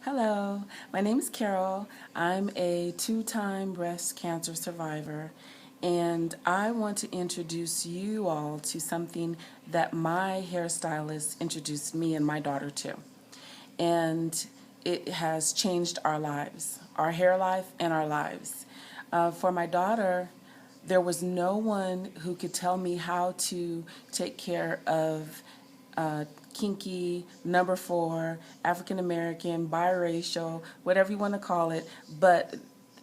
Hello, my name is Carol. I'm a two-time breast cancer survivor, and I want to introduce you all to something that my hairstylist introduced me and my daughter to. And it has changed our lives, our hair life and our lives. For my daughter, there was no one who could tell me how to take care of kinky, number 4, African American, biracial, whatever you want to call it, but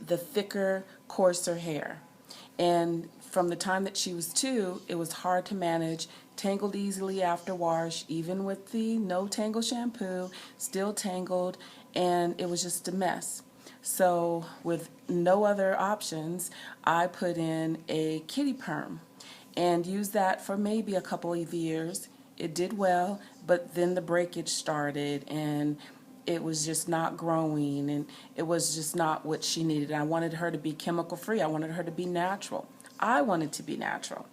the thicker, coarser hair. And from the time that she was 2, it was hard to manage, tangled easily after wash, even with the no tangle shampoo, still tangled, and it was just a mess. So with no other options, I put in a kitty perm and used that for maybe a couple of years. It did well, but then the breakage started and it was just not growing, and it was just not what she needed. I wanted her to be chemical free. I wanted her to be natural. I wanted to be natural.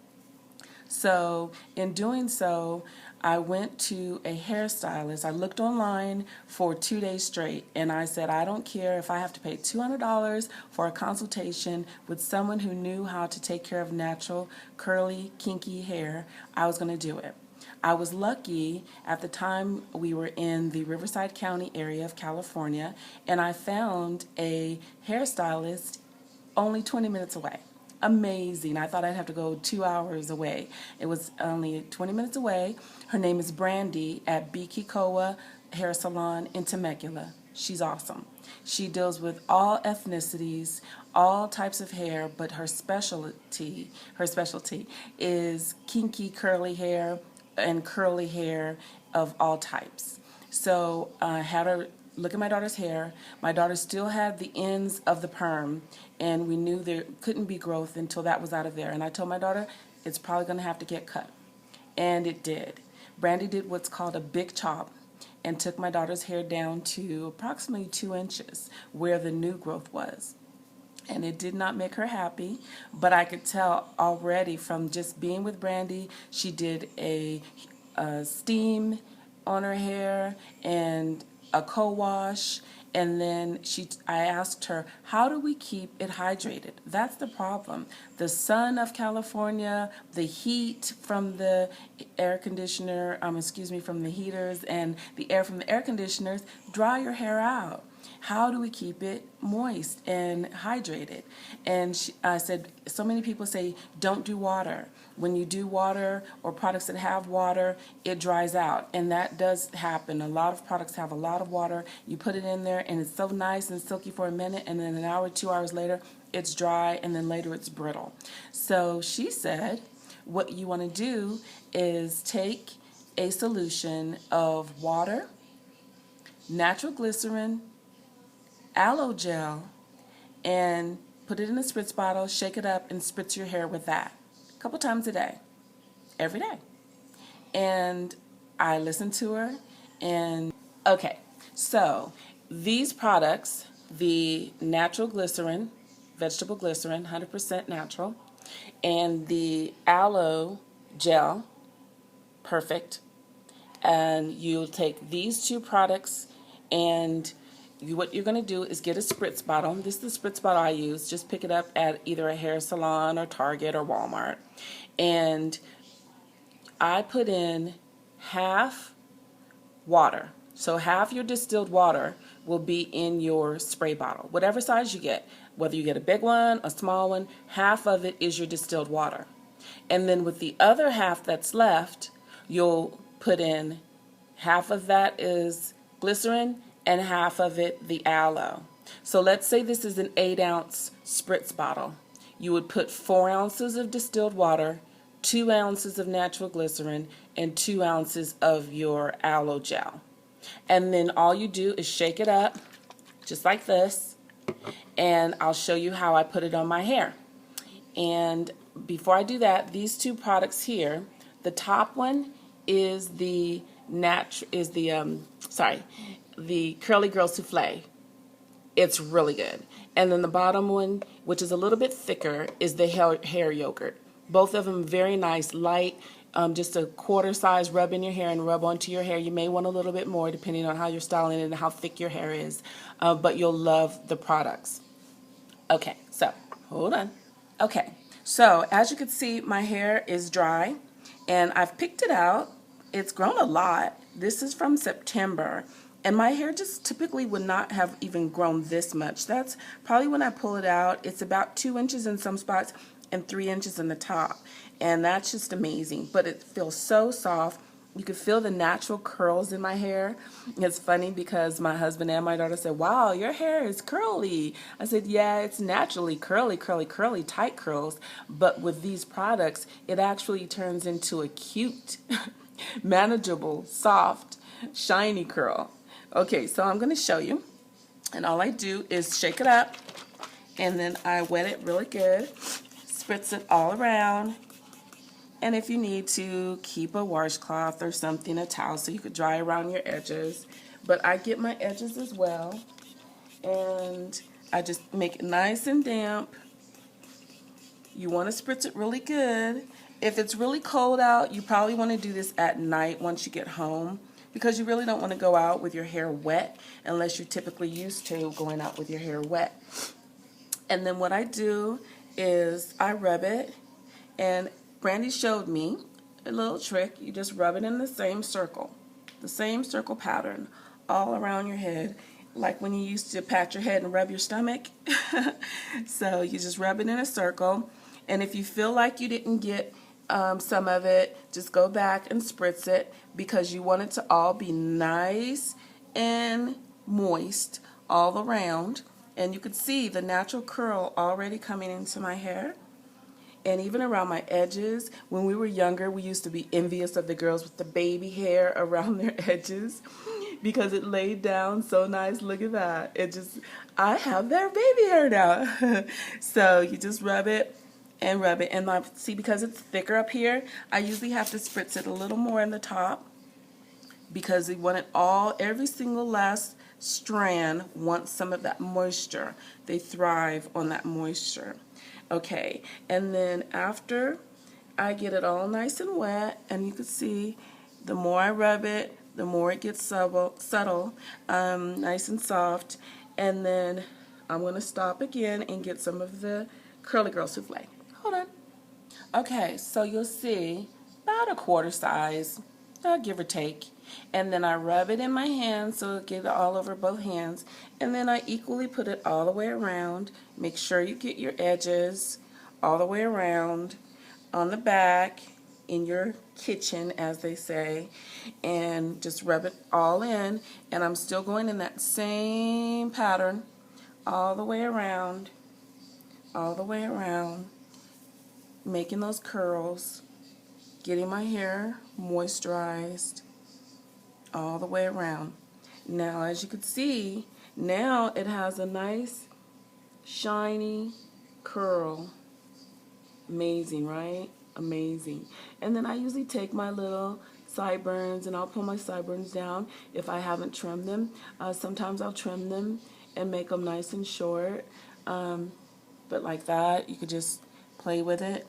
So in doing so, I went to a hairstylist. I looked online for 2 days straight, and I said, I don't care if I have to pay $200 for a consultation with someone who knew how to take care of natural, curly, kinky hair. I was going to do it. I was lucky at the time we were in the Riverside County area of California, and I found a hairstylist only 20 minutes away. Amazing. I thought I'd have to go 2 hours away. It was only 20 minutes away. Her name is Brandy at Bikikoa Hair Salon in Temecula. She's awesome. She deals with all ethnicities, all types of hair, but her specialty is kinky curly hair and curly hair of all types. So I had her look at my daughter's hair. My daughter still had the ends of the perm, and we knew there couldn't be growth until that was out of there. And I told my daughter, it's probably going to have to get cut. And it did. Brandy did what's called a big chop and took my daughter's hair down to approximately 2 inches where the new growth was. And it did not make her happy, but I could tell already from just being with Brandy. She did a steam on her hair and a co-wash, and then I asked her, how do we keep it hydrated? That's the problem. The sun of California, the heat from the air conditioner, from the heaters, and the air from the air conditioners dry your hair out. How do we keep it moist and hydrated? And I said, so many people say, don't do water. When you do water or products that have water, it dries out. And that does happen. A lot of products have a lot of water. You put it in there and it's so nice and silky for a minute, and then an hour, 2 hours later, it's dry, and then later it's brittle. So she said, what you want to do is take a solution of water, natural glycerin, aloe gel, and put it in a spritz bottle, shake it up, and spritz your hair with that a couple times a day, every day. And I listened to her, and okay, so these products, the natural glycerin, vegetable glycerin, 100% natural, and the aloe gel, perfect. And you'll take these two products, and what you're going to do is get a spritz bottle. This is the spritz bottle I use. Just pick it up at either a hair salon or Target or Walmart. And I put in half water. So half your distilled water will be in your spray bottle. Whatever size you get, whether you get a big one, a small one, half of it is your distilled water. And then with the other half that's left, you'll put in half of that is glycerin and half of it the aloe. So let's say this is an 8-ounce spritz bottle. You would put 4 ounces of distilled water, 2 ounces of natural glycerin, and 2 ounces of your aloe gel. And then all you do is shake it up, just like this, and I'll show you how I put it on my hair. And before I do that, these two products here, the top one is the the Curly Girl Souffle. It's really good. And then the bottom one, which is a little bit thicker, is the hair yogurt. Both of them very nice, light, just a quarter size rub in your hair and rub onto your hair. You may want a little bit more depending on how you're styling it and how thick your hair is, but you'll love the products. Okay, so hold on. Okay, so as you can see, my hair is dry and I've picked it out. It's grown a lot. This is from September. And my hair just typically would not have even grown this much. That's probably when I pull it out. It's about 2 inches in some spots and 3 inches in the top. And that's just amazing. But it feels so soft. You can feel the natural curls in my hair. It's funny because my husband and my daughter said, "Wow, your hair is curly." I said, "Yeah, it's naturally curly, curly, curly, tight curls. But with these products, it actually turns into a cute, manageable, soft, shiny curl." Okay, so I'm going to show you. And all I do is shake it up. And then I wet it really good. Spritz it all around. And if you need to, keep a washcloth or something, a towel, so you could dry around your edges. But I get my edges as well. And I just make it nice and damp. You want to spritz it really good. If it's really cold out, you probably want to do this at night once you get home, because you really don't want to go out with your hair wet unless you're typically used to going out with your hair wet. And then what I do is I rub it, and Brandy showed me a little trick. You just rub it in the same circle pattern all around your head, like when you used to pat your head and rub your stomach. So you just rub it in a circle, and if you feel like you didn't get some of it, just go back and spritz it, because you want it to all be nice and moist all around. And you could see the natural curl already coming into my hair. And even around my edges. When we were younger, we used to be envious of the girls with the baby hair around their edges because it laid down so nice. Look at that. I have their baby hair now. So you just rub it and rub it. And see, because it's thicker up here, I usually have to spritz it a little more in the top, because we want it all, every single last strand wants some of that moisture. They thrive on that moisture. Okay, and then after I get it all nice and wet, and you can see the more I rub it, the more it gets subtle, nice and soft. And then I'm going to stop again and get some of the Curly Girl Souffle. Hold on. Okay, so you'll see about a quarter size, give or take. And then I rub it in my hands so it gets all over both hands. And then I equally put it all the way around. Make sure you get your edges all the way around on the back, in your kitchen, as they say, and just rub it all in. And I'm still going in that same pattern all the way around, making those curls, getting my hair moisturized all the way around. Now, as you can see, now it has a nice shiny curl. Amazing, right? Amazing. And then I usually take my little sideburns and I'll pull my sideburns down if I haven't trimmed them. Sometimes I'll trim them and make them nice and short. But like that, you could just play with it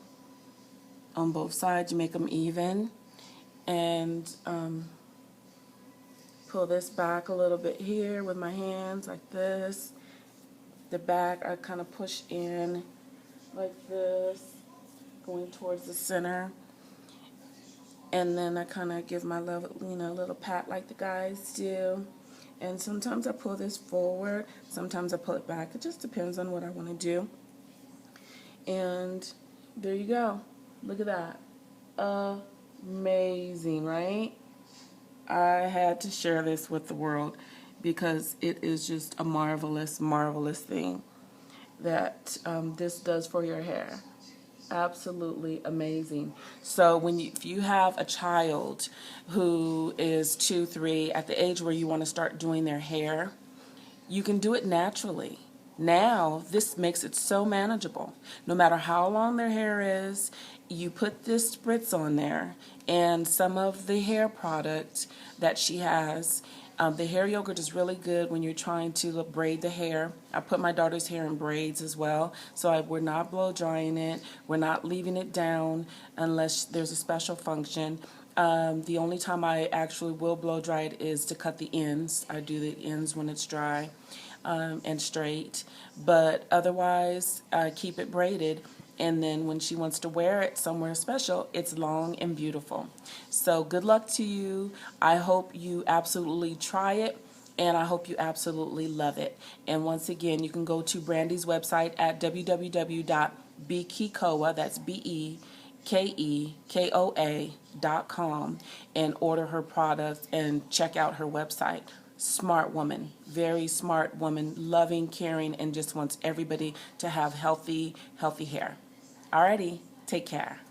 on both sides. You make them even. And pull this back a little bit here with my hands like this. The back I kind of push in like this, going towards the center. And then I kind of give my little pat like the guys do. And sometimes I pull this forward, sometimes I pull it back. It just depends on what I want to do. And there you go. Look at that. Amazing, right? I had to share this with the world because it is just a marvelous, marvelous thing that this does for your hair. Absolutely amazing. So if you have a child who is 2, 3, at the age where you want to start doing their hair, you can do it naturally. Now, this makes it so manageable. No matter how long their hair is, you put this spritz on there and some of the hair product that she has, The hair yogurt is really good when you're trying to braid the hair. I put my daughter's hair in braids as well, so we're not blow drying it. We're not leaving it down unless there's a special function. The only time I actually will blow dry it is to cut the ends. I do the ends when it's dry and straight, but otherwise I keep it braided, and then when she wants to wear it somewhere special, it's long and beautiful. So good luck to you. I hope you absolutely try it, and I hope you absolutely love it. And once again, you can go to Brandy's website at www.bekekoa, that's BEKEKOA.com, and order her products and check out her website. Smart woman, very smart woman, loving, caring, and just wants everybody to have healthy hair. Alrighty, take care.